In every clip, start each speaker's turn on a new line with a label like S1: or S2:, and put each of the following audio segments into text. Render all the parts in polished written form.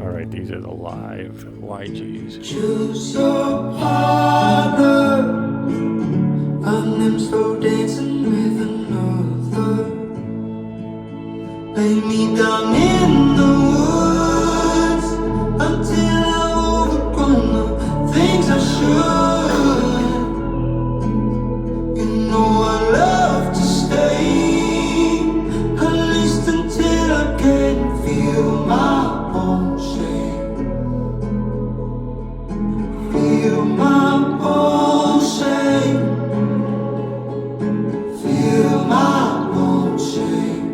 S1: All right, these are the live YGs.
S2: Choose your partner, and I'm slow dancing with another. Lay me down in the woods until I've overgrown the things I should. You know I love to stay, at least until I can feel my own shape. Feel my own shape. Feel my own shape.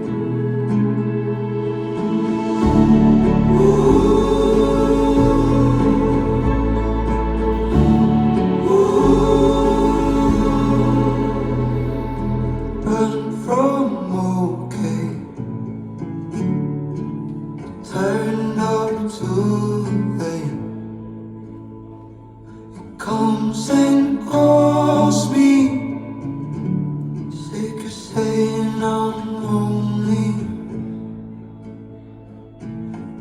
S2: Run from okay, turn up to late. It comes and calls me, sick of saying I'm lonely,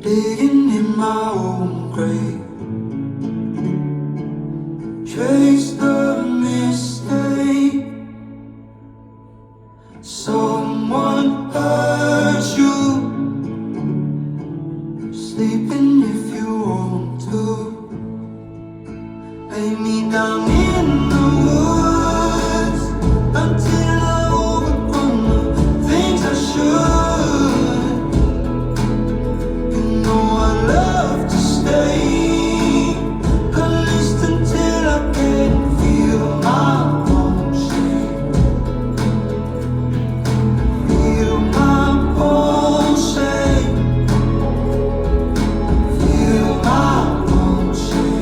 S2: digging in my own grave. Trace the mistake. Someone hurt you, sleeping if you want to. Lay me down in the woods until I overcome the things I should. You know I love to stay, at least until I can feel my own shape. Feel my own shape. Feel my own shape.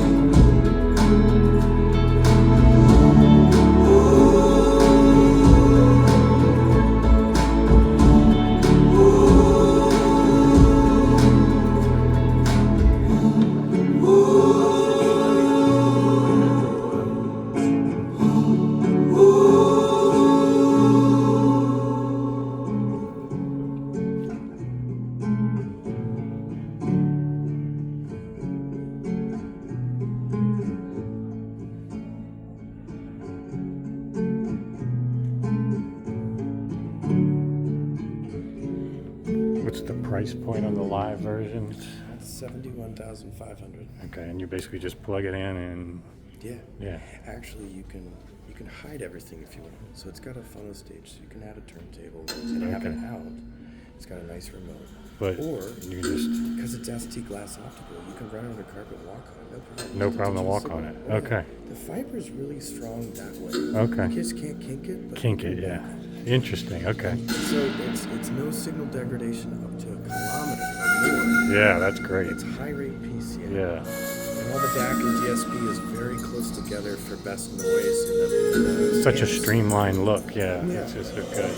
S1: What's the price point on the live version?
S3: 71,500.
S1: Okay, and you basically just plug it in and
S3: Yeah. Actually, you can hide everything if you want. So it's got a funnel stage, so you can add a turntable and have it out. It's got a nice remote.
S1: But
S3: or
S1: you just
S3: because it's ST glass optical, you can run on the carpet and walk on it.
S1: no problem to walk on it. Okay.
S3: The fiber is really strong that way.
S1: Okay.
S3: You just can't kink it. But
S1: Kink it, yeah. Interesting. Okay.
S3: So it's no signal degradation up to a kilometer or more.
S1: Yeah, that's great.
S3: It's high rate PCM.
S1: Yeah.
S3: And all the DAC and DSP is very close together for best noise in the
S1: Such a
S3: dance.
S1: streamlined look. Yeah.
S3: Yeah.
S1: It's just so good.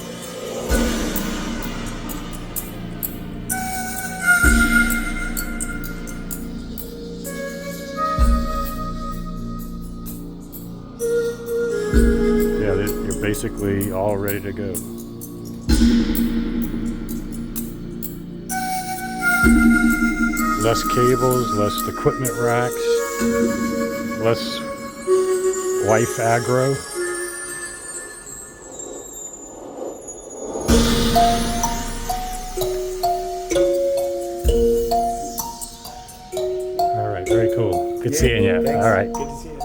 S1: Yeah, you're basically all ready to go. Less cables, less equipment racks, less wife aggro. All right, very cool. Good seeing you.
S3: Thanks.
S1: All right.
S3: Good to see you.